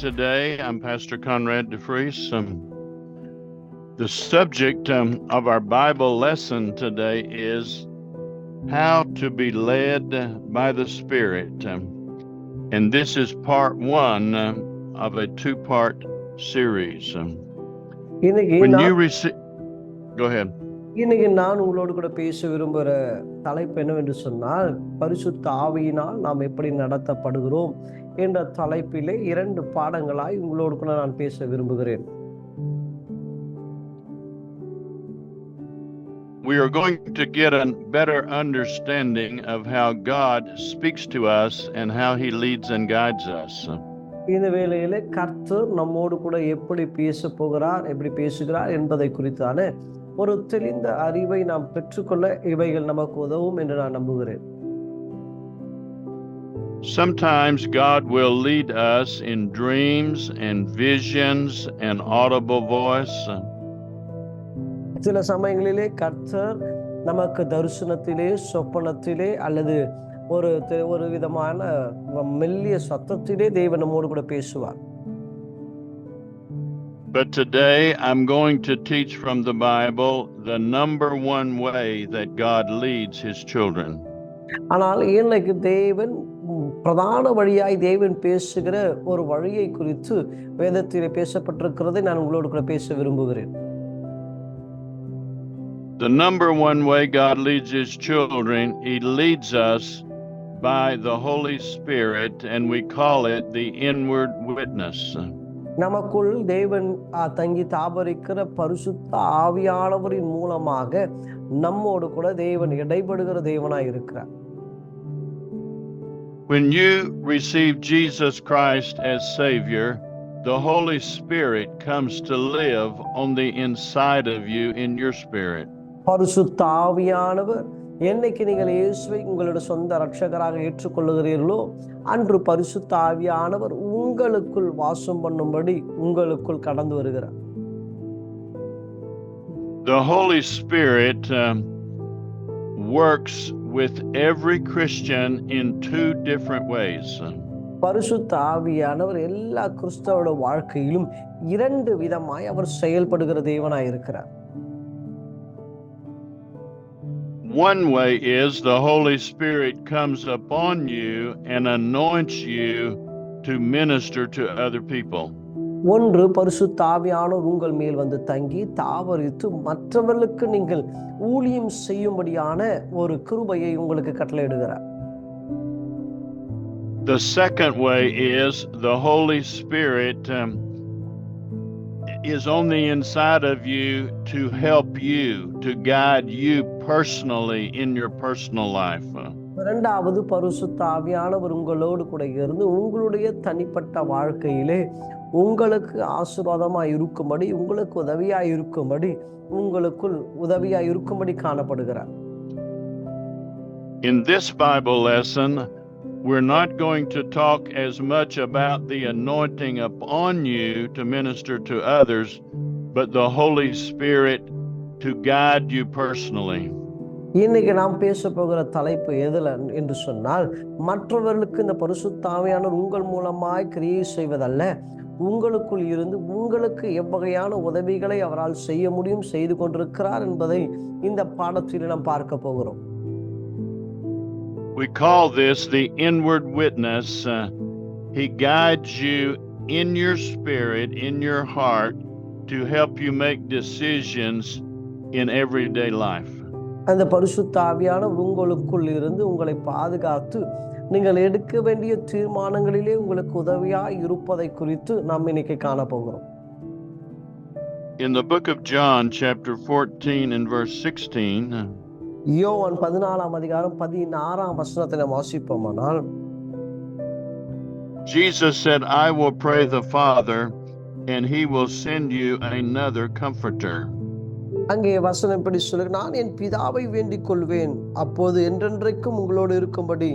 today. I'm Pastor Conrad DeFries. The subject of our Bible lesson today is how to be led by the Spirit. And this is part one of a two-part series. இன்னைக்கு When நான் you receive, go ahead. இன்னைக்கு நான் உங்களோடு கூட பேச விரும்புகிற தலைப்பு என்னவென்று சொன்னால், பரிசுத்த ஆவியினால் நாம் எப்படி நடத்தப்படுகிறோம் என்ற தலைப்பிலே 2 பாடங்களாய் உங்களோடு கூட நான் பேச விரும்புகிறேன். We are going to get a better understanding of how God speaks to us and how He leads and guides us. இந்த வேளையிலே கர்த்தர் நம்மோடு கூட எப்படி பேசுகிறார் என்பதை குறித்தான ஒரு தெளிந்த அறிவை நாம் பெற்றுக்கொள்ள இவைகள் நமக்கு உதவும் என்று நான் நம்புகிறேன். Sometimes God will lead us in dreams and visions and audible voice. சில சமயங்களிலே கர்த்தர் நமக்கு தரிசனத்திலே, சொப்பனத்திலே அல்லது ஒரு விதமான மெல்லிய சத்தத்திலே தேவன் நம்மோடு கூட பேசுவார். But today I'm going to teach from the Bible the number one way that God leads His children. ஆனால் இன்னைக்கு தேவன் பிரதான வழியாய் தேவன் பேசுகிற ஒரு வழியை குறித்து வேதத்திலே பேசப்பட்டிருக்கிறதை நான் உங்களோடு கூட பேச விரும்புகிறேன். The number one way God leads His children, He leads us by the Holy Spirit, and we call it the inward witness. நமக்குள் தேவன் தங்கி தாபரிக்கிற பரிசுத்த ஆவியானவரின் மூலமாக நம்மோடு கூட தேவன் இடைபடுகிற தேவனாய் இருக்கிறார். When you receive Jesus Christ as Savior, the Holy Spirit comes to live on the inside of you in your spirit. பரிசுத்த ஆவியானவர் என்னைக்கு நீங்கள் இயேசுவை உங்களுடைய சொந்த இரட்சகராக ஏற்றுக்கொள்ளுகிறீர்களோ அன்று பரிசுத்த ஆவியானவர் உங்களுக்குள் வாசம் பண்ணும்படி உங்களுக்குள் கடந்து வருகிறார். The Holy Spirit works with every Christian in 2 different ways. பரிசுத்த ஆவியானவர் எல்லா கிறிஸ்தவரோட வாழ்க்கையிலும் 2 விதமாய் அவர் செயல்படுகிற தேவனாய் இருக்கிறார். One way is the Holy Spirit comes upon you and anoints you to minister to other people. ஒன்று பரிசுத்த ஆவியானவர் உங்கள் மேல் வந்து தங்கி தாவரித்து மற்றவர்களுக்கு நீங்கள் ஊழியம் செய்யும்படியான ஒரு கிருபையை உங்களுக்கு கட்டளையிடுகிறார். The second way is the Holy Spirit is on the inside of you to help you, to guide you personally in your personal life. இரண்டாவது பரிசுத்த ஆவியானவர் உங்களோடு கூட இருந்து உங்களுடைய தனிப்பட்ட வாழ்க்கையிலே உங்களுக்கு ஆசீர்வாதமாய் இருக்கும்படி, உங்களுக்கு உதவியாய் இருக்கும்படி, உங்களுக்குள் உதவியாய் இருக்கும்படி காணப்படுகிறார். In this Bible lesson, we're not going to talk as much about the anointing upon you to minister to others, but the Holy Spirit to guide you personally. இன்னைக்கு நாம் பேச போகிற தலைப்பு எதுல என்று சொன்னால், மற்றவர்களுக்கு இந்த பரிசுத்த ஆவியானவர் உங்கள் மூலமாய் கிரியை செய்வதல்ல, உங்களுக்குள் இருந்து உங்களுக்கு எவ்வகையான உதவிகளை அவரால் செய்ய முடியும், செய்து கொண்டிருக்கிறார் என்பதை இந்த பாடத்தில் நாம் பார்க்க போகிறோம். We call this the inward witness. He guides you in your spirit, in your heart, to help you make decisions in everyday life. அந்த பரிசுத்த ஆவியானவர் உங்களுக்குள் இருந்து உங்களை பாதுகாத்து நீங்கள் எடுக்க வேண்டிய தீர்மானங்களிலே உங்களுக்கு உதவியாய் இருப்பதை குறித்து நாம் இன்னைக்கு காண போகிறோம். In the book of John, chapter 14 and verse 16, யோவான் 14ஆம் அதிகாரம் 16ஆம் வசனத்தை வாசிப்போமானால், Jesus said, I will pray the Father, and He will send you another comforter. அங்கே வசனம் இப்படி சொல்லு, நான் என் பிதாவை வேண்டிக் கொள்வேன், அப்போது என்றென்றைக்கும் உங்களோடு இருக்கும்படி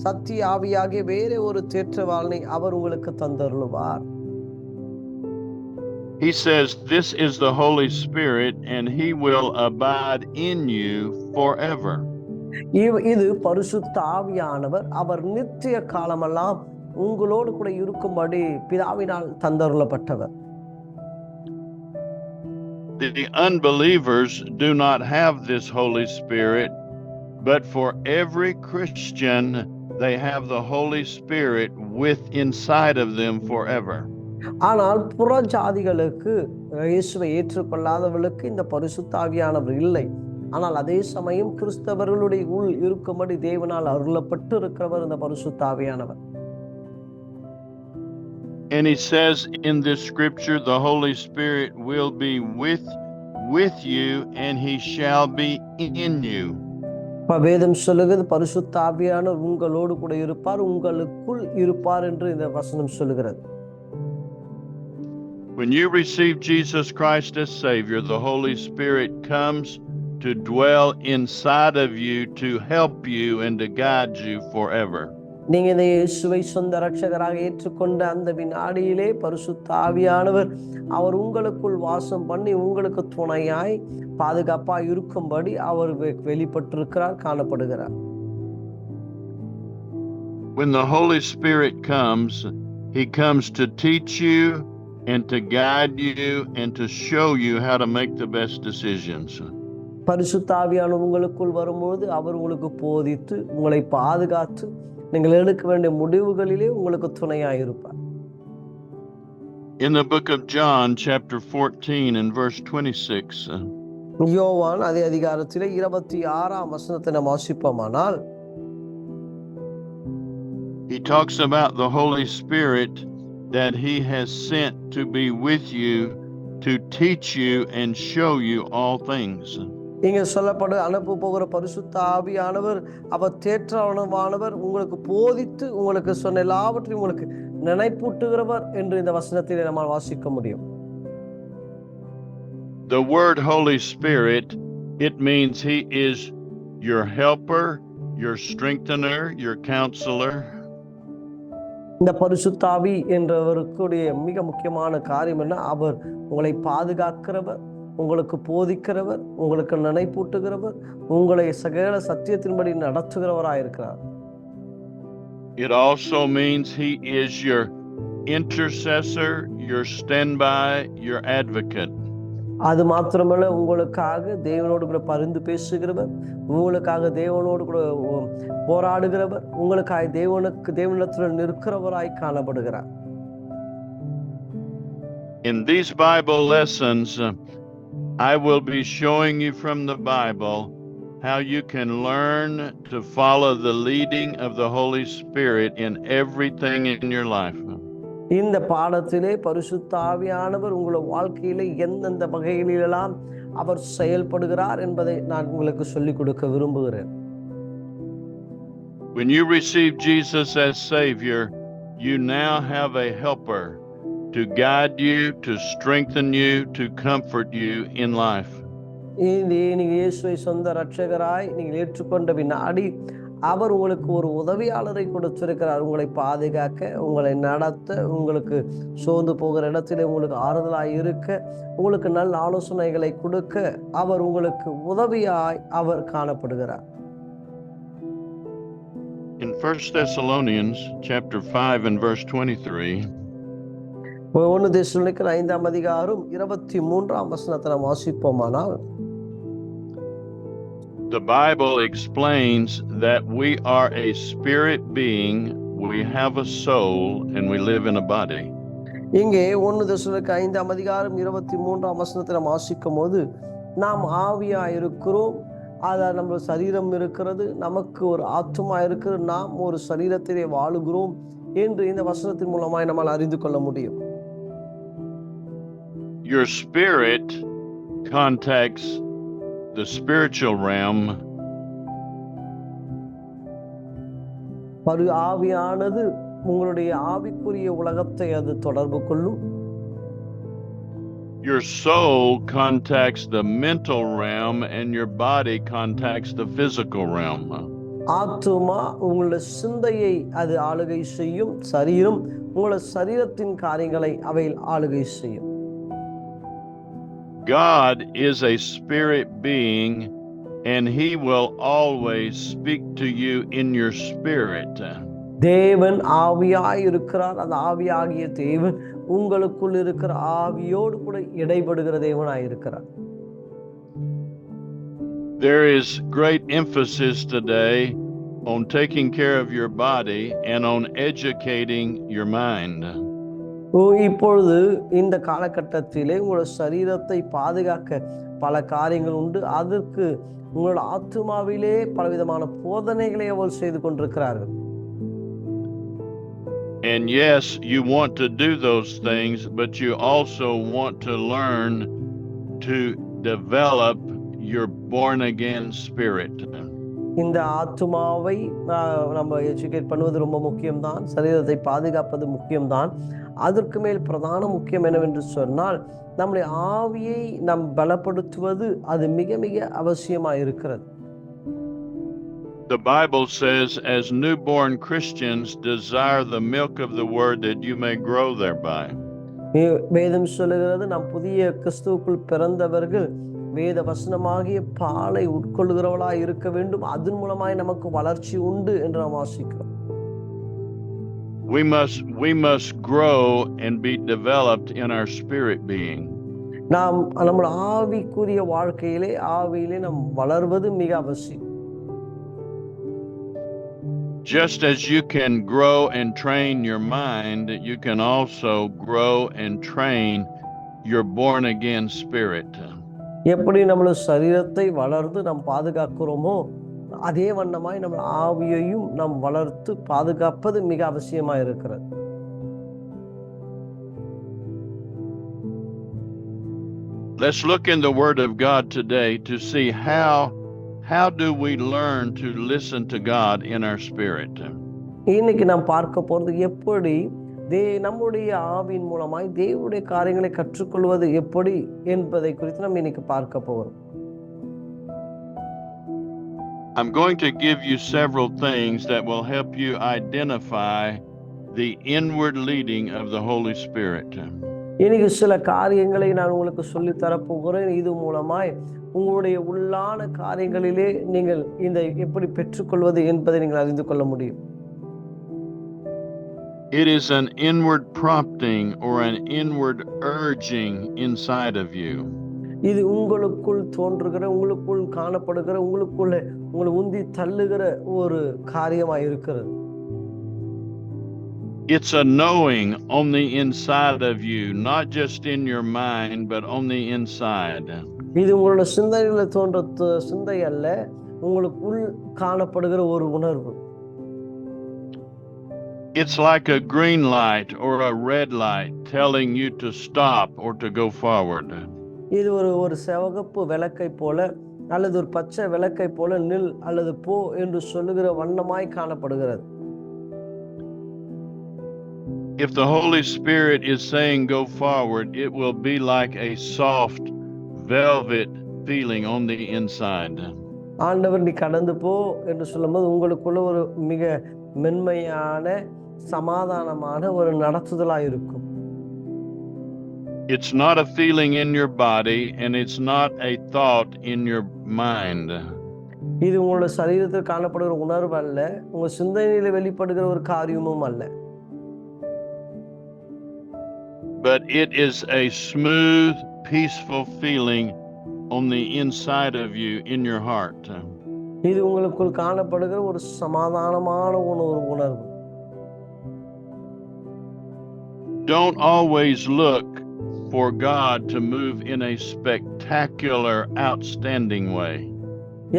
சத்திய ஆவியாகிய வேற ஒரு தேற்றவாளனை அவர் உங்களுக்கு தந்தருளுவார். He says this is the Holy Spirit and He will abide in you forever. இது பரிசுத்த ஆவியானவர், அவர் நித்திய காலமெல்லாம் உங்களோடு கூட இருக்கும்படி பிதாவினால் தந்தருளப்பட்டவர். The unbelievers do not have this Holy Spirit, but for every Christian, they have the Holy Spirit with inside of them forever. ஆனால் புற ஜாதிகளுக்கு, இயேசுவை ஏற்றுக்கொள்ளாதவர்களுக்கு இந்த பரிசுத்த ஆவியானவர் இல்லை. ஆனால் அதே சமயம் கிறிஸ்தவர்களுடைய உள் இருக்கும்படி தேவனால் அருளப்பட்டு இருக்கிறவர் இந்த பரிசுத்த ஆவியானவர். And he says in this scripture, the Holy Spirit will be with you, and he shall be in you. வேதம் சொல்லுகிறது பரிசுத்த ஆவியானவர் உங்களோடு கூட இருப்பார், உங்களுக்குள் இருப்பார் என்று இந்த வசனம் சொல்லுகிறது. When you receive Jesus Christ as Savior, the Holy Spirit comes to dwell inside of you to help you and to guide you forever. நீங்க இந்த இயேசுவை சொந்த இரட்சகராக ஏற்றுக்கொண்ட அந்த வினாடியிலே பரிசுத்த ஆவியானவர் அவர் உங்களுக்குள் வாசம் பண்ணி உங்களுக்கு துணையாய் பாதுகாப்பாய் இருக்கும்படி அவர் வெளிப்பட்டிருக்கிறார், காணப்படுகிறார். When the Holy Spirit comes, he comes to teach you and to guide you and to show you how to make the best decisions. பரிசுத்த ஆவியானவர் உங்களுக்குள் வரும்போது அவர் உங்களுக்கு போதித்து உங்களை பாதுகாத்து நீங்கள் எடுக்க வேண்டிய முடிவுகளிலே உங்களுக்கு துணையாய் இருப்பார். In the book of John, chapter 14 and verse 26. யோவான் அதே அதிகாரத்திலே 26ஆம் வசனத்தை நாம் வாசிப்போமானால், he talks about the Holy Spirit that he has sent to be with you to teach you and show you all things. இங்க சொல்லப்படு அனுப்ப போகிற பரிசுத்த ஆவியானவர் அவர் தேற்றவானவர், உங்களுக்கு போதித்து உங்களுக்கு சொன்ன எல்லாவற்றையும் உங்களுக்கு நினைப்பூட்டுகிறவர் என்று இந்த வசனத்திலே நம்மால் வாசிக்க முடியும். The word Holy Spirit, it means he is your helper, your strengthener, your counselor. இந்த பரிசுத்த ஆவி என்றவருக்குடைய மிக முக்கியமான காரியம் என்ன? அவர் உங்களை பாதுகாக்கிறவர், உங்களுக்கு போதிக்கிறவர், உங்களுக்கு நினைப்பூட்டுகிறவர், உங்களை சகல சத்தியத்தின்படி நடத்துகிறவராயிருக்கிறார். It also means he is your intercessor, your standby, your advocate. அது மாத்திரமல்ல, உங்களுக்காக தேவனோடு கூட பரிந்து பேசுகிறவர், உங்களுக்காக தேவனோடு கூட போராடுகிறவர், உங்களுக்காக தேவனிடத்தில் நிற்கிறவராய் காணப்படுகிறார். In these Bible lessons, I will be showing you from the Bible how you can learn to follow the leading of the Holy Spirit in everything in your life. இந்த பாடத்திலே பரிசுத்த ஆவியானவர் உங்கள் வாழ்க்கையிலே எந்தெந்த வகைகளிலெல்லாம் அவர் செயல்படுகிறார் என்பதை நான் உங்களுக்கு சொல்லிக் கொடுக்க விரும்புகிறேன். When you receive Jesus as Savior, you now have a helper to guide you, to strengthen you, to comfort you in life. நீங்க இயேசுவை சொந்த இரட்சகராய் நீங்கள் ஏற்றுக்கொண்ட வினாடி அவர் உங்களுக்கு ஒரு உதவியாளரை கொடுத்திருக்கிறார், உங்களை பாதுகாக்க, உங்களை நடத்த, உங்களுக்கு சோர்ந்து போகிற இடத்திலே உங்களுக்கு ஆறுதலாய் இருக்க, உங்களுக்கு நல்ல ஆலோசனைகளை கொடுக்க அவர் உங்களுக்கு உதவியாய் அவர் காணப்படுகிறார். In 1 Thessalonians chapter 5 and verse 23, 1 தெசலோனிக்கர் 5ஆம் அதிகாரம் 23ஆம் வசனத்தை நாம் வாசிப்போமானால், the Bible explains that we are a spirit being, we have a soul, and we live in a body. இங்கே 1 தெசலோனிக்கர் 5ஆம் அதிகாரம் 23ஆம் வசனத்தை நாம் வாசிக்கும் போது, நாம் ஆவியா இருக்கிறோம், அதான் நம்ம சரீரம் இருக்கிறது, நமக்கு ஒரு ஆத்துமா இருக்கிறது, நாம் ஒரு சரீரத்திலே வாழுகிறோம் என்று இந்த வசனத்தின் மூலமாய் நம்மால் அறிந்து கொள்ள முடியும். Your spirit contacts the spiritual realm. ஆவியானது உங்களுடைய ஆவிக்குரிய உலகத்தை அது தொடர்பு கொள்ளும். Your soul contacts the mental realm and your body contacts the physical realm. ஆத்துமா உங்களுடைய சிந்தையை அது ஆளுகை செய்யும், சரீரம் உங்களுடைய சரீரத்தின் காரியங்களை அவை ஆளுகை செய்யும். God is a spirit being, and he will always speak to you in your spirit. தேவன் ஆவியாய் இருக்கிறார். அந்த ஆவியாகிய தேவன் உங்களுக்குள் இருக்கிற ஆவியோடு கூட இடைபடுகிற தேவனாய் இருக்கிறார். There is great emphasis today on taking care of your body and on educating your mind. இப்பொழுது இந்த காலகட்டத்திலே உங்களோட சரீரத்தை பாதுகாக்க பல காரியங்கள் உண்டு. அதற்கு உங்களோட ஆத்துமாவிலே பலவிதமான போதனைகளை அவர்கள் செய்து கொண்டிருக்கிறார்கள். And yes, you want to do those things, but you also want to learn to develop your born again spirit. இந்த ஆத்துமாவை நம்ம எஜுகேட் பண்ணுவது ரொம்ப முக்கியம்தான். சரீரத்தை பாதுகாப்பது முக்கியம்தான். அதற்கு மேல் பிரதான முக்கியம் என்னவென்று சொன்னால், நம்முடைய ஆவியை நாம் பலப்படுத்துவது அது மிக மிக அவசியமாக இருக்கிறது. The Bible says, as newborn Christians, desire the milk of the word that you may grow thereby. வேதம் சொல்லுகிறது, நாம் புதிய கிறிஸ்துவுக்குள் பிறந்தவர்கள் வேத வசனமாகிய பாலை உட்கொள்கிறவளாய் இருக்க வேண்டும், அதன் மூலமாய் நமக்கு வளர்ச்சி உண்டு என்று நாம் வாசிக்கிறோம். We must grow and be developed in our spirit being. நாம் நம்முடைய ஆவிக்குரிய வாழ்க்கையிலே ஆவியிலே நாம் வளர்வது மிக அவசியம். Just as you can grow and train your mind, you can also grow and train your born again spirit. எப்படி நம்மளோட சரீரத்தை வளர்ந்து நாம் பாதுகாக்கிறோமோ அதே வண்ணமாய் நம்ம ஆவியையும் நாம் வளர்த்து பாதுகாப்பது மிக அவசியமா இருக்கிறது. Let's look in the Word of God today to see how do we learn to listen to God in our spirit. இன்னைக்கு நாம் பார்க்க போறது எப்படி நம்முடைய ஆவியின் மூலமாய் தேவனுடைய காரியங்களை கற்றுக்கொள்வது எப்படி என்பதை குறித்து நாம் இன்னைக்கு பார்க்க போகிறோம். I'm going to give you several things that will help you identify the inward leading of the Holy Spirit. இன்னைக்கு சில காரியங்களை நான் உங்களுக்கு சொல்லி தரப்போகிறேன். இது மூலமாய் உங்களுடைய உள்ளான காரியங்களிலே நீங்கள் இந்த எப்படி பெற்றுக்கொள்வது என்பதை நீங்கள் அறிந்து கொள்ள முடியும். It is an inward prompting or an inward urging inside of you. இது உங்களுக்குள் தோன்றுகிற, உங்களுக்குள் காணப்படுகிற, உங்களுக்குள்ள உங்களை உந்தி தள்ளுகிற ஒரு காரியமாய் இருக்கிறது. It's a knowing on the inside of you, not just in your mind, but on the inside. இது உங்களோட சிந்தையில தோன்ற சிந்தை அல்ல, உங்களுக்குள் காணப்படுகிற ஒரு உணர்வு. It's like a green light or a red light telling you to stop or to go forward. இது ஒரு சிவப்பு விளக்கை போல அல்லது ஒரு பச்சை விளக்கை போல நில் அல்லது போ என்று சொல்லுகிற வண்ணமாய் காணப்படுகிறது. If the Holy Spirit is saying go forward, it will be like a soft velvet feeling on the inside. ஆண்டவர் நீ கடந்து போ என்று சொல்லும்போது உங்களுக்குள்ள ஒரு மிக மென்மையான சமாதானமான ஒரு நடத்துதலாய் இருக்கும். It's not a feeling in your body and it's not a thought in your mind. இது உங்களோட சரீரத்தில் காணப்படுகிற உணர்வு அல்ல, உங்க சிந்தனையில வெளிப்படுகிற ஒரு காரியமும் அல்ல. But it is a smooth, peaceful feeling on the inside of you in your heart. இது உங்களுக்குள் காணப்படுகிற ஒரு சமாதானமான ஒரு உணர்வு. Don't always look for God to move in a spectacular, outstanding way.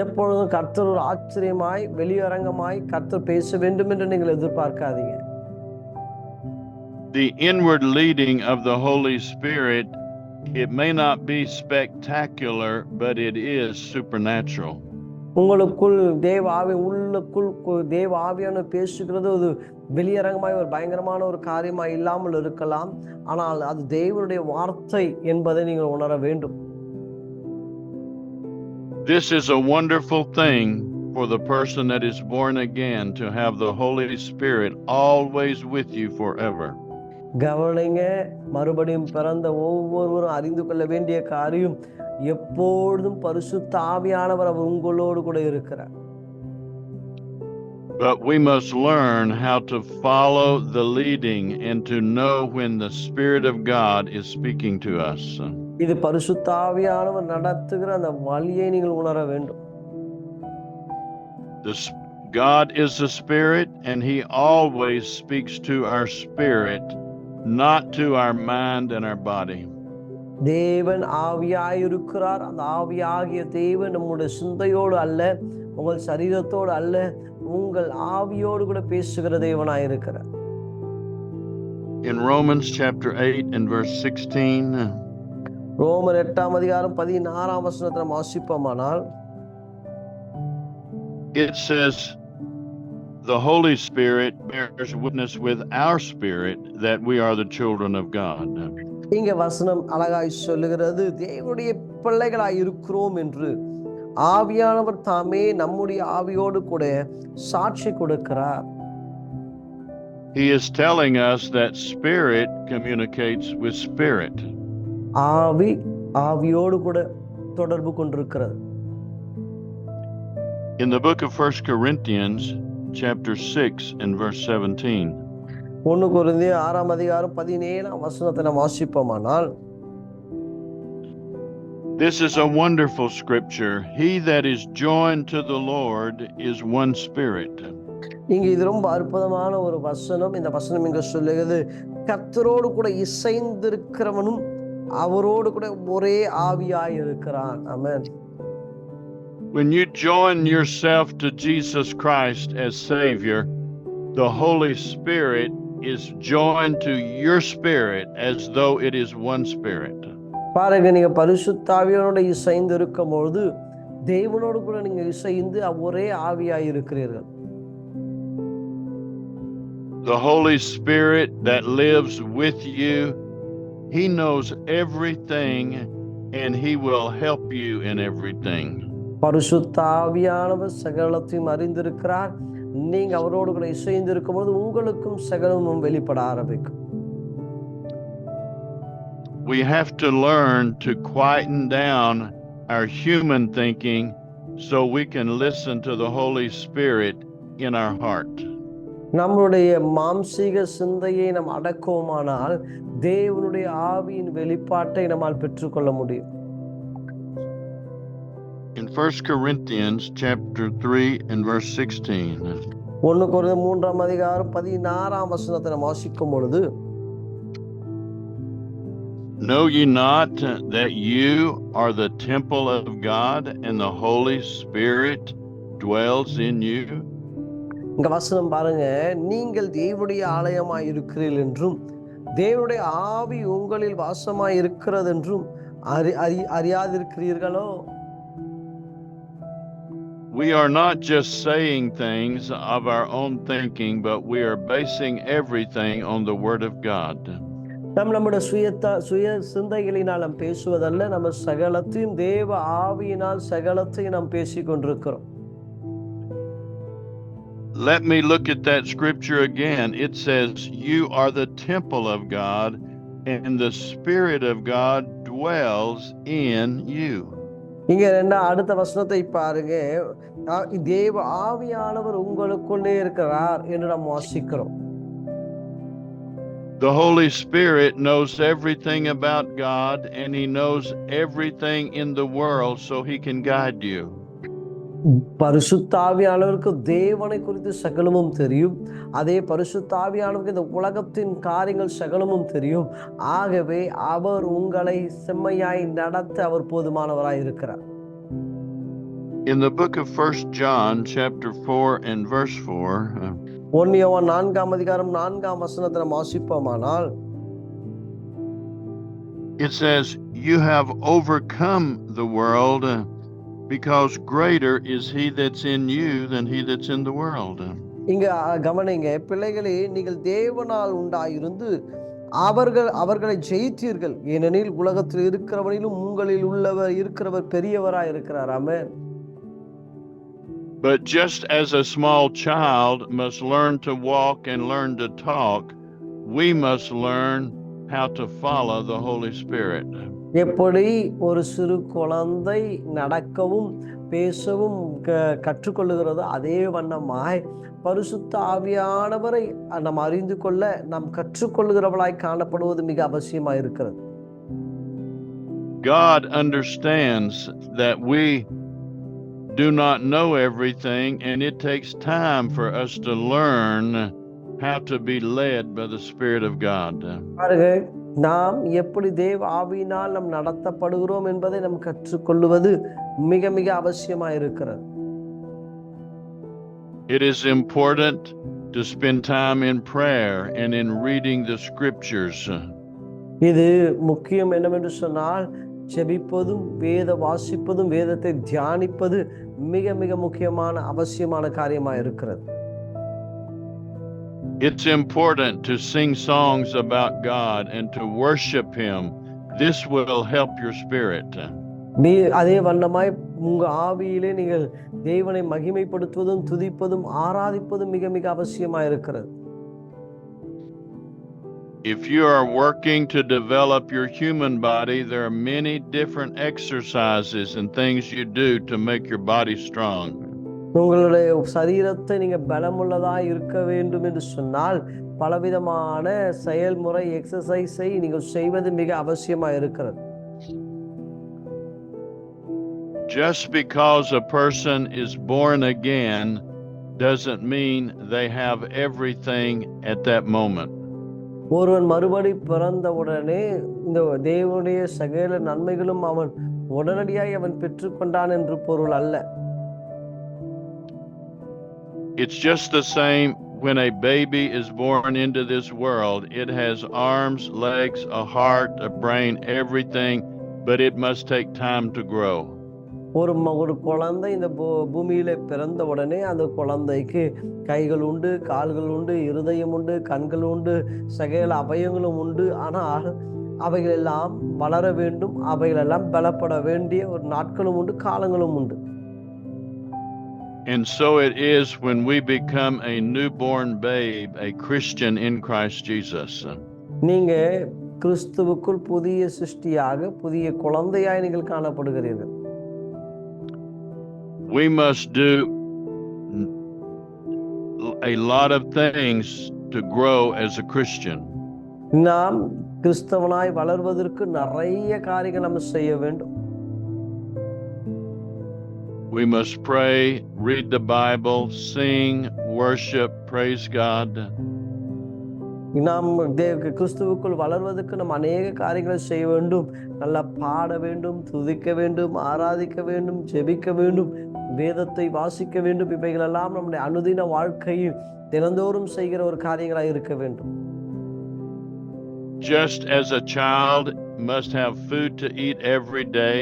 எப்பொழுதும் கர்த்தர் ஒரு ஆச்சரியமாய் வெளியரங்கமாய் கர்த்தர் பேச வேண்டும் என்று நீங்கள் எதிர்பார்க்காதீங்க. The inward leading of the Holy Spirit, it may not be spectacular, but it is supernatural. உங்களுக்குள் தேவ ஆவி உள்ளுக்குள் தேவ ஆவியான பேசுகிறது ஒரு வெளியரங்கமாய் ஒரு பயங்கரமான ஒரு காரியமாய் இல்லாமல் இருக்கலாம், ஆனால் அது தேவனுடைய வார்த்தை என்பதை நீங்கள் உணர வேண்டும். This is a wonderful thing for the person that is born again, to have the Holy Spirit always with you forever. கவனிங்க, மறுபடியும் பிறந்த ஒவ்வொருவரும் அறிந்து கொள்ள வேண்டிய காரியம், எப்பொழுதும் பரிசுத்த ஆவியானவர் அவர் உங்களோடு கூட இருக்கிறார். But we must learn how to follow the leading and to know when the Spirit of God is speaking to us. இது பரிசுத்த ஆவியானவர் நடத்துகிற அந்த வழியை நீங்கள் உணர வேண்டும். God is the Spirit, and He always speaks to our spirit, not to our mind and our body. தேவன் ஆவியாயிருக்கிறார். அந்த ஆவியாகிய தேவன் நம்முடைய சிந்தையோடு அல்ல, உங்கள் சரீரத்தோடு அல்ல, உங்கள் ஆவியோடு கூட பேசுகிற தேவனாயிருக்கிறார். In Romans chapter 8 and verse 16, ரோமர் 8ஆம் அதிகாரம் 16ஆம் வசனத்தை வாசிப்போமானால், it says, the Holy Spirit bears witness with our spirit that we are the children of God. இங்க வசனம் அழகாய் சொல்லுகிறது, தேவனுடைய பிள்ளைகளாய் இருக்கிறோம் என்று ஆவியானவர் தாமே நம்முடைய ஆவியோடு கூட சாட்சி கொடுக்கிறார். He is telling us that spirit communicates with spirit. ஆவி ஆவியோடு கூட தொடர்பு கொண்டிருக்கிறது. In the book of 1 Corinthians chapter 6 and verse 17, 1 கொரிந்தியர் 6ஆம் அதிகாரம் 17ஆம் வசனத்தை நாம் வாசிப்போமானால், this is a wonderful scripture. He that is joined to the Lord is one spirit. இங்க இது ரொம்ப அற்புதமான ஒரு வசனம். இந்த வசனம் இங்க சொல்லுகிறது, கர்த்தரோடு கூட இசைந்திருக்கிறவனும் அவரோடு கூட ஒரே ஆவியாய் இருக்கிறான். ஆமென். When you join yourself to Jesus Christ as Savior, the Holy Spirit is joined to your spirit as though it is one spirit. பாருங்க, நீங்க பரிசுத்த ஆவியோடு இசைந்து இருக்கும் பொழுது தேவனோடு கூட நீங்க இசைந்து ஒரே ஆவியாய் இருக்கிறீர்கள். The Holy Spirit that lives with you, He knows everything and He will help you in everything. பரிசுத்த ஆவியானவர் சகலத்தையும் அறிந்திருக்கிறார். நீங்க அவரோடு கூட இசைந்து இருக்கும் பொழுது உங்களுக்கும் சகலமும் வெளிப்பட ஆரம்பிக்கும். We have to learn to quieten down our human thinking so we can listen to the Holy Spirit in our heart. நம்முடைய மாம்சீக சிந்தையை நாம் அடக்குவோமானால் தேவனுடைய ஆவியின் வெளிப்பாட்டை நம்மால் பெற்றுக்கொள்ள முடியும். In 1 Corinthians chapter 3 and verse 16, 1 கொரிந்தியர் 3ஆம் அதிகாரம் 16ஆம் வசனத்தை நாம் வாசிக்கும் பொழுது, know ye not that you are the temple of God and the Holy Spirit dwells in you? இங்க வசனம் பாருங்க, நீங்கள் தேவனுடைய ஆலயமாய் இருக்கிறீர்கள் என்றும் தேவனுடைய ஆவி உங்களில் வாசமாய் இருக்கிறது என்றும் அறியாதிருக்கிறீர்களோ? We are not just saying things of our own thinking, but we are basing everything on the Word of God. நம்முடைய சுய சிந்தைகளினால் நாம் பேசுவதல்ல, நம்ம சகலத்தையும் தேவ ஆவியினால் சகலத்தையும் நாம் பேசிக் கொண்டிருக்கிறோம். Let me look at that scripture again. It says, you are the temple of God, and the Spirit of God dwells in you. இங்க அடுத்த வசனத்தை பாருங்க, தேவ ஆவியானவர் உங்களுக்குள்ளே இருக்கிறார் என்று நாம் வாசிக்கிறோம். The Holy Spirit knows everything about God, and He knows everything in the world, so He can guide you. பரிசுத்த ஆவியானவருக்கு தேவனை குறித்து சகலமும் தெரியும். அதே பரிசுத்த ஆவியானவருக்கு இந்த உலகத்தின் காரியங்கள் சகலமும் தெரியும். ஆகவே அவர் உங்களை செம்மையாய் நடத்த அவர் போதுமானவராய் இருக்கிறார். In the book of 1 John chapter 4 and verse 4, 1 யோவான் 4ஆம் அதிகாரம் 4ஆம் வசனத்தை வாசிப்போமானால், it says, you have overcome the world, because greater is he that's in you than he that's in the world. இங்க கவனிங்க பிள்ளைகளே, நீங்கள் தேவனால் உண்டாயிருந்து அவர்களை ஜெயித்தீர்கள், ஏனெனில் உலகத்தில் இருக்கிறவனிலும் உங்களில் இருக்கிறவர் பெரியவராய் இருக்கிறார். ஆமென். But just as a small child must learn to walk and learn to talk, we must learn how to follow the Holy Spirit. எப்படி ஒரு சிறு குழந்தை நடக்கவும் பேசவும் கற்றுக்கொள்ளுகிறதோ அதே வண்ணமாய் பரிசுத்த ஆவியானவரை நாம் அறிந்து கொள்ள நாம் கற்றுக்கொள்ளுகிறவளாய் காணப்படுவது மிக அவசியமாய் இருக்கிறது. God understands that we do not know everything, and it takes time for us to learn how to be led by the Spirit of God. பாருங்க, நாம் எப்படி தேவ ஆவியினால் நாம் நடத்தப்படுகிறோம் என்பதை நாம் கற்றுக்கொள்வது மிக மிக அவசியமாய் இருக்கிறது. It is important to spend time in prayer and in reading the scriptures. இது முக்கியம் என்னவென்று சொன்னால் ஜெபிப்பதும் வேத வாசிப்பதும் வேதத்தை தியானிப்பது மிக மிக முக்கியமான அவசியமான காரியமாக இருக்கிறது. It's important to sing songs about God and to worship Him. This will help your spirit. அதே வண்ணமாய் உங்க ஆவியிலே நீங்கள் தேவனை மகிமைப்படுத்துவதும் துதிப்பதும் ஆராதிப்பதும் மிக மிக அவசியமாக இருக்கிறது. If you are working to develop your human body, there are many different exercises and things you do to make your body strong. உங்களுடைய சரீரத்தை நீங்க பலமுள்ளதா இருக்க வேண்டும் என்று சொன்னால் பலவிதமான செயல்முறை எக்ஸசைஸை நீங்கள் செய்வது மிக அவசியமா இருக்கிறது. Just because a person is born again doesn't mean they have everything at that moment. ஒருவன் மறுபடி பிறந்தவுடனே இந்த தேவனுடைய சகல நன்மைகளும் அவன் உடனடியாய் அவன் பெற்றுக்கொண்டான் என்று பொருள் அல்ல. It's just the same when a baby is born into this world. It has arms, legs, a heart, a brain, everything, but it must take time to grow. ஒரு குழந்தை இந்த பூமியில பிறந்த உடனே அந்த குழந்தைக்கு கைகள் உண்டு, கால்கள் உண்டு, இருதயம் உண்டு, கண்கள் உண்டு, சகல அவயங்களும் உண்டு. ஆனால் அவைகள் எல்லாம் வளர வேண்டும், அவைகள் எல்லாம் பலப்பட வேண்டிய ஒரு நாட்களும் உண்டு, காலங்களும் உண்டு. And so it is when we become a newborn babe, a Christian in Christ Jesus. நீங்க கிறிஸ்துவுக்குள் புதிய சிருஷ்டியாக புதிய குழந்தையாய் நீங்கள் காணப்படுகிறீர்கள். We must do a lot of things to grow as a Christian. நாம் கிறிஸ்தவனாய் வளர்வதற்கு நிறைய காரியங்கள் நாம் செய்ய வேண்டும். We must pray, read the Bible, sing, worship, praise God. நாம் கிறிஸ்துவுக்குள் வளர்வதற்கு நாம் அநேக காரியங்களை செய்ய வேண்டும். நல்லா பாட வேண்டும், துதிக்க வேண்டும், ஆராதிக்க வேண்டும், ஜெபிக்க வேண்டும், வேதத்தை வாசிக்க வேண்டும். இவைகளெல்லாம் நம்முடைய அனுதின வாழ்க்கையில் தினந்தோறும் செய்கிற ஒரு காரியங்களாக இருக்க வேண்டும். Just as a child must have food to eat every day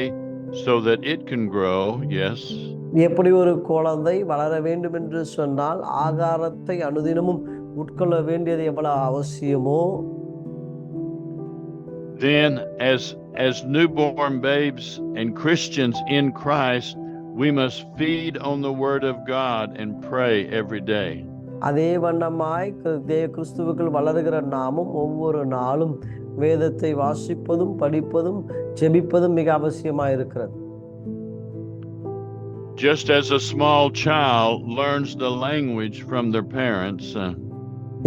so that it can grow, yes. எப்படி ஒரு குழந்தை வளர வேண்டும் என்று சொன்னால் ஆகாரத்தை அனுதினமும் உட்கொள்ள வேண்டியது எவ்வளவு அவசியமோ, then as newborn babes and Christians in Christ, we must feed on the word of God and pray every day. அதே வண்ணமாய் கிறிஸ்துவுக்குள் வளருகிற நாமும் ஒவ்வொரு நாளும் வேதத்தை வாசிப்பதும் படிப்பதும் ஜெபிப்பதும் மிக அவசியமாக இருக்கிறது. Just as a small child learns the language from their parents,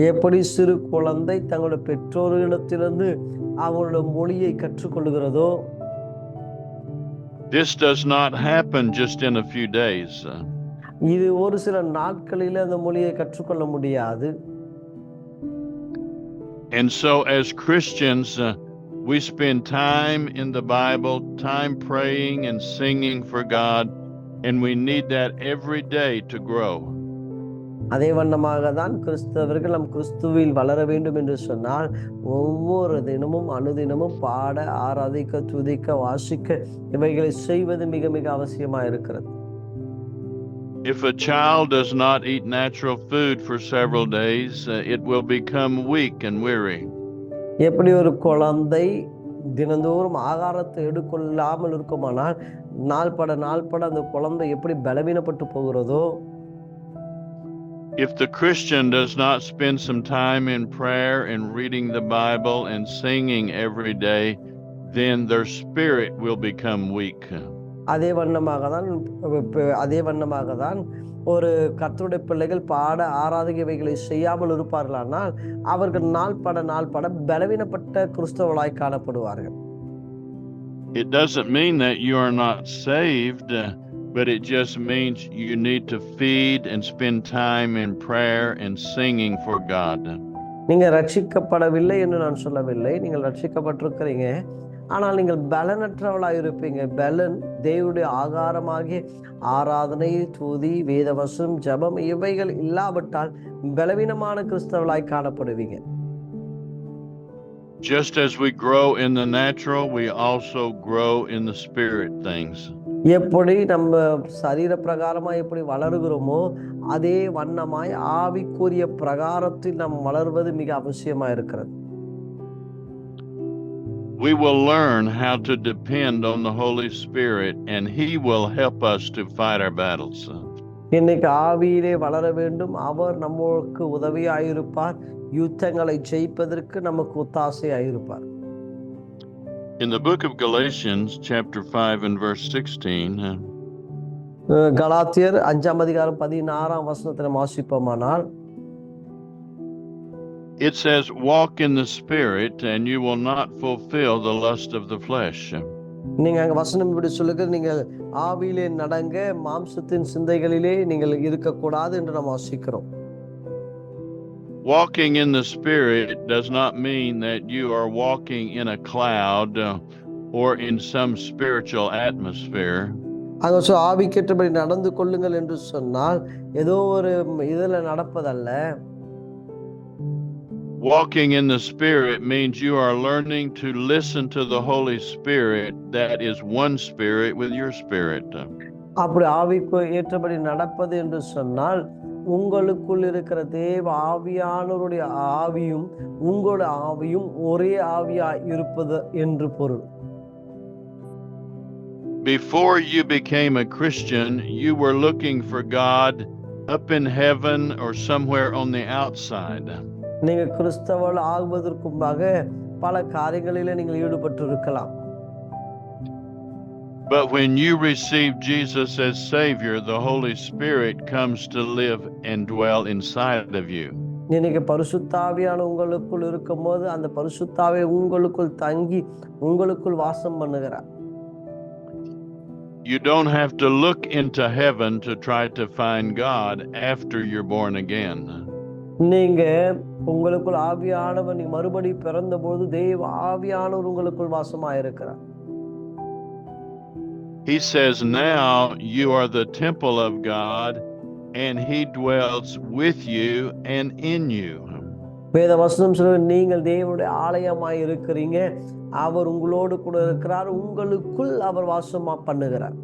எப்படி சிறு குழந்தை தங்களுடைய பெற்றோர்களிடத்திலிருந்து அவங்களுடைய மொழியை கற்றுக்கொள்கிறதோ, this does not happen just in a few days. இது ஒரு சில நாட்களில் அந்த மொழியை கற்றுக்கொள்ள முடியாது. And so as Christians, we spend time in the Bible, time praying and singing for God, and we need that every day to grow. அதே வண்ணமாக தான் கிறிஸ்தவர்கள் நம் கிறிஸ்துவில் வளர வேண்டும் என்று சொன்னால் ஒவ்வொரு தினமும் அனுதினமும் பாட, ஆராதிக்க, துதிக்க, வாசிக்க இவைகளை செய்வது மிக மிக அவசியமாக இருக்கிறது. If a child does not eat natural food for several days, it will become weak and weary. எப்படி ஒரு குழந்தை தினந்தோறும் ஆகாரத்தை எடுக்கொள்ளாமல் இருக்குமானால் நாள்பட அந்த குழந்தை எப்படி பலவீனப்பட்டு போகிறதோ, if the Christian does not spend some time in prayer and reading the Bible and singing every day, then their spirit will become weak. அதே வண்ணமாக தான் ஒரு கர்த்தருடைய பிள்ளைகள் பாட ஆராதனைகளை செய்யாமல் இருப்பார்களானால் அவர்கள் நாள் பட பலவீனப்பட்ட கிறிஸ்தவர்களாய் காணப்படுவார்கள். It doesn't mean that you are not saved, but it just means you need to feed and spend time in prayer and singing for God. நீங்க ரட்சிக்கப்படவில்லை என்று நான் சொல்லவில்லை. நீங்கள் ரட்சிக்கப்பட்டிருக்கிறீங்க. ஆனால் நீங்கள் பலனற்றவளாய் இருப்பீங்க. பலன் தேவனுடைய ஆகாரமாகிய ஆராதனை, துதி, வேதவசனம், ஜெபம் இவைகள் இல்லாவிட்டால் பலவீனமான கிறிஸ்தவர்களாய் காணப்படுவீங்க. Just as we grow in the natural, we also grow in the spirit things. எப்படி நம்ம சரீர பிரகாரமாய் எப்படி வளருகிறோமோ அதே வண்ணமாய் ஆவிக்குரிய பிரகாரத்தில் நாம் வளர்வது மிக அவசியமா இருக்கிறது. We will learn how to depend on the Holy Spirit, and He will help us to fight our battles. இன்னைக்கு ஆவியிலே வளர வேண்டும். அவர் நமக்கு உதவியாயிருப்பார். யுத்தங்களை ஜெயிப்பதற்கு நமக்கு ஒத்தாசையாயிருப்பார். In the book of Galatians, chapter 5 and verse 16, கலாத்தியர் 5ஆம் அதிகாரம் 16ஆம் வசனத்தை வாசிப்போமானால், it says, "Walk in the Spirit, and you will not fulfill the lust of the flesh." நீங்க அங்க வசனம் இப்படி சொல்லுங்க, நீங்கள் ஆவியிலே நடங்க, மாம்சத்தின் சிந்தைகளிலே நீங்கள் இருக்கக்கூடாது என்று நாம் வாசிக்கிறோம். Walking in the Spirit does not mean that you are walking in a cloud or in some spiritual atmosphere. அங்க ஆவிக்கேற்றபடி நடந்து கொள்ளுங்கள் என்று சொன்னால் ஏதோ ஒரு இதுல நடப்பதல்ல. Walking in the Spirit means you are learning to listen to the Holy Spirit that is one spirit with your spirit. அப்படி ஆவிக்கு ஏற்றபடி நடப்பது என்று சொன்னால் உங்களுக்குள் இருக்கிற தேவ ஆவியானவருடைய ஆவியும் உங்களுடைய ஆவியும் ஒரே ஆவியாய் இருப்பது என்று பொருள். Before you became a Christian, you were looking for God up in heaven or somewhere on the outside. நீங்க கிறிஸ்தவர்கள் ஆகுவதற்கு முன்பாக பல காரியங்களிலே நீங்கள் ஈடுபட்டு இருக்கலாம். But when you receive Jesus as Savior, the Holy Spirit comes to live and dwell inside of you. நீங்க பரிசுத்த ஆவியான உங்களுக்குள் இருக்கும்போது அந்த பரிசுத்த ஆவி உங்களுக்குள் தங்கி உங்களுக்குள் வாசம் பண்ணுகிறார். You don't have to look into heaven to try to find God after you're born again. நீங்க உங்களுக்குள் ஆவியானவர் நீங்க மறுபடி பிறந்தபோது தேவ ஆவியானவர் உங்களுக்குள் வாசமாயிருக்கிறார். He says, now you are the temple of God, and He dwells with you and in you. வேத வசனம் சொல்லுது, நீங்கள் தேவனுடைய ஆலயமாய் இருக்கிறீங்க, அவர் உங்களோடு கூட இருக்கிறார், உங்களுக்குள் அவர் வாசம் பண்ணுகிறார்.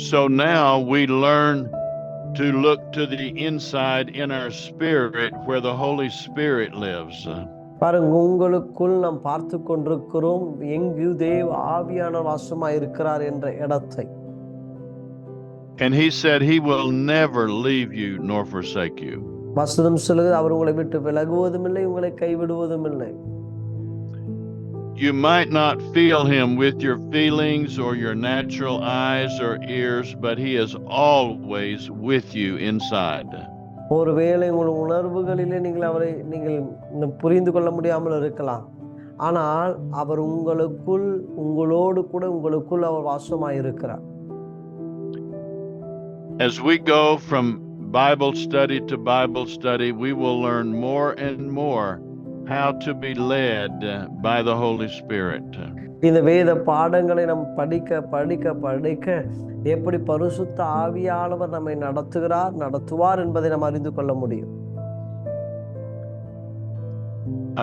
So now we learn to look to the inside in our spirit where the Holy Spirit lives. பாருங்க, உங்களுக்குள் நாம் பார்த்து கொண்டிருக்கிறோம் எங்கு தேவ ஆவியானவர் வாசமாய் இருக்கிறார் என்ற இடத்தை. And He said He will never leave you nor forsake you. வசனம் சொல்லுது, அவர் உங்களை விட்டு விலகுவதும் இல்லை, உங்களை கைவிடுவதும் இல்லை. You might not feel Him with your feelings or your natural eyes or ears, but He is always with you inside. ஒருவேளை உங்கள் உணர்வுகளிலே நீங்கள் அவரை நீங்கள் புரிந்து கொள்ள முடியாமல் இருக்கலாம். ஆனால் அவர் உங்களுக்குள் உங்களோடு கூட உங்களுக்குள் அவர் வாசமாய் இருக்கிறார். As we go from Bible study to Bible study, we will learn more and more how to be led by the Holy Spirit. இந்த வேத பாடங்களை நாம் படிக்க படிக்க படிக்க எப்படி பரிசுத்த ஆவியானவர் நம்மை நடத்துவார் என்பதை நாம் அறிந்து கொள்ள முடியும்.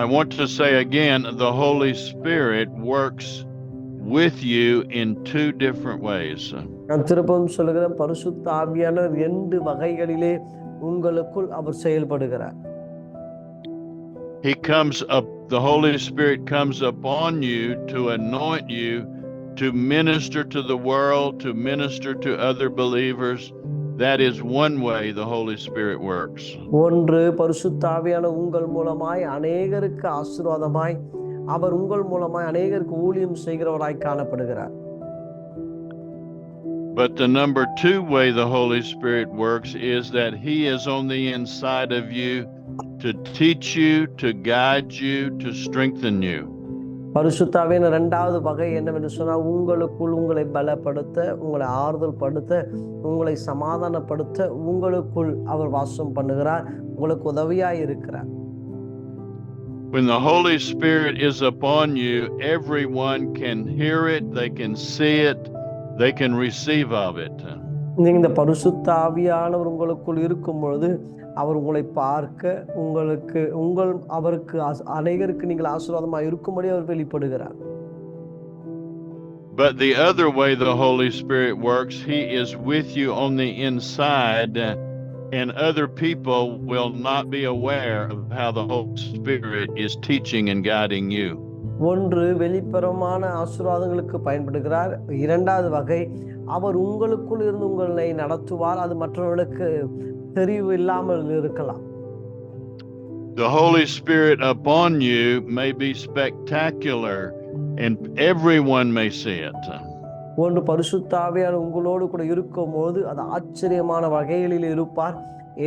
I want to say again, the Holy Spirit works with you in two different ways. நான் திரும்பவும் சொல்லுகிறேன், பரிசுத்த ஆவியானவர் இரண்டு வகைகளிலே உங்களுக்குள் அவர் செயல்படுகிறார். He comes up, the Holy Spirit comes upon you to anoint you to minister to the world, to minister to other believers. That is one way the Holy Spirit works. ஒன்று, பரிசுத்த ஆவியானவர் உங்கள் மூலமாய் அநேகருக்கு ஆசீர்வாதமாய் அவர் உங்கள் மூலமாய் அநேகருக்கு ஊழியம் செய்கிறவராய் காணப்படுகிறார். But the number 2 way the Holy Spirit works is that He is on the inside of you to teach you, to guide you, to strengthen you. பரிசுத்தாவின் இரண்டாவது வகை என்னவென்று சொன்னால், உங்களுக்குள் உங்களை பலப்படுத்த, உங்களை ஆறுதல் படுத்த, உங்களை சமாதானப்படுத்த உங்களுக்குள் அவர் வாசம் பண்ணுகிறார், உங்களுக்கு உதவியாய் இருக்கிறார். When the Holy Spirit is upon you, everyone can hear it, they can see it, they can receive of it. நீங்க இந்த பரிசுத்த ஆவியானவர் உங்களுக்குள் இருக்கும் பொழுது அவர் உங்களை பார்க்க, உங்களுக்கு அவருக்கு அநேகருக்கு நீங்கள் ஆசீர்வாதமாக இருக்கும்படி அவர் வெளிப்படுகிறார். But the other way the Holy Spirit works, He is with you on the inside, and other people will not be aware of how the Holy Spirit is teaching and guiding you. ஒன்று வெளிப்புறமான ஆசீர்வாதங்களுக்கு பயன்படுகிறார். இரண்டாவது வகை, அவர் உங்களுக்குள் இருந்து உங்களை நடத்துவார், அது மற்றவர்களுக்கு தெரிவு இல்லாமல் இருக்கலாம். The Holy Spirit upon you may be spectacular and everyone may see it. ஒன்று பரிசுத்த ஆவியானவர் உங்களோடு கூட இருக்கும்போது அது ஆச்சரியமான வகைகளில் இருப்பார்,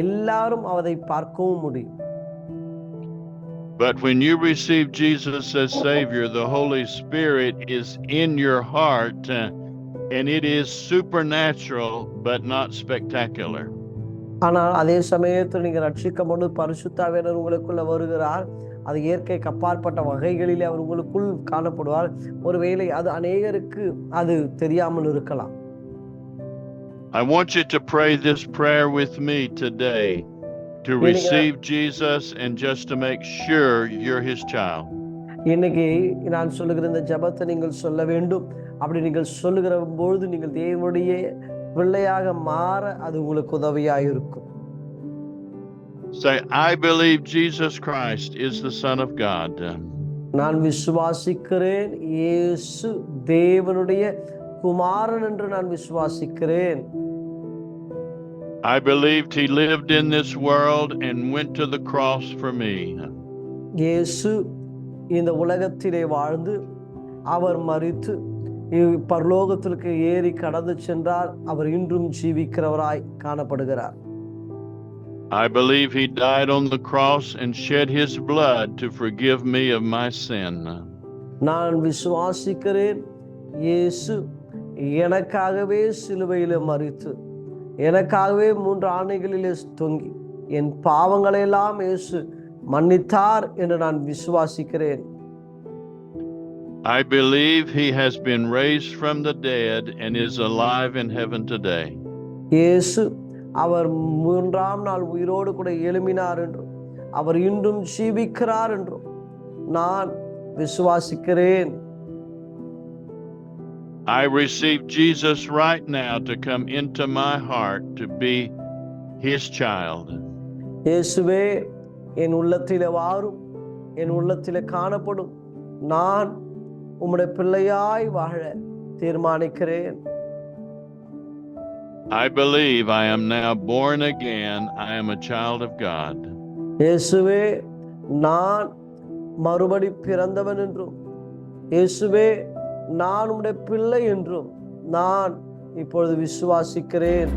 எல்லாரும் அதை பார்க்கவும் முடியும். But when you receive Jesus as Savior, the Holy Spirit is in your heart and it is supernatural but not spectacular. ஆனால் அதே சமயத்தில் நீங்கள் ரட்சிக்கப்பட்டு பரிசுத்த ஆவியானவர் உங்களுக்குள்ள வருகிறார், அது இயற்கைக்கு அப்பாற்பட்ட வகைகளிலே அவர் உங்களுக்குள் காணப்படுவார். ஒருவேளை அது அநேகருக்கு அது தெரியாமல் இருக்கலாம். I want you to pray this prayer with me today to receive Jesus and just to make sure you're His child. இன்னைக்கு நான் சொல்லுகிற இந்த ஜெபத்தை நீங்கள் சொல்ல வேண்டும். அப்படி நீங்கள் சொல்லுகிற பொழுது நீங்கள் தேவனுடைய பிள்ளையாக மாற அது உங்களுக்கு உதவியாக இருக்கும். Say, I believe Jesus Christ is the Son of God. நான் விசுவாசிக்கிறேன் இயேசு தேவனுடைய குமாரன் என்று நான் விசுவாசிக்கிறேன். I believed He lived in this world and went to the cross for me. இயேசு இந்த உலகத்திலே வாழ்ந்து அவர் மரித்து பரலோகத்திற்கு ஏறி கடந்து சென்றார், அவர் இன்றும் ஜீவிக்கிறவராய் காணப்படுகிறார். I believe He died on the cross and shed His blood to forgive me of my sin. நான் விசுவாசிக்கிறேன் இயேசு எனக்காகவே சிலுவையிலே மரித்து, எனக்காகவே 3 ஆணைகளிலே தொங்கி என் பாவங்களை எல்லாம் இயேசு மன்னித்தார் என்று நான் விசுவாசிக்கிறேன். I believe He has been raised from the dead and is alive in heaven today. இயேசு அவர் 3ஆம் நாள் உயிரோடு கூட எழும்பினார் என்றும் அவர் இன்றும் ஜீவிக்கிறார் என்றும் நான் விசுவாசிக்கிறேன். I receive Jesus right now to come into my heart to be His child. இயேசுவே என் உள்ளத்திலே வாரும், என் உள்ளத்திலே காணப்படும், நான் உம்முடைய பிள்ளையாய் வாழ தீர்மானிக்கிறேன். I believe I am now born again. I am a child of God. இயேசுவே நான் மறுபடி பிறந்தவன் என்றும், இயேசுவே நான் உம்முடைய பிள்ளை என்றும் நான் இப்பொழுது விசுவாசிக்கிறேன்.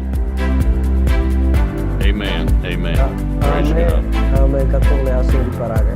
Amen. Amen. Praise God. ஆமென். கர்த்தர் உங்களை ஆசீர்வதிப்பாராக.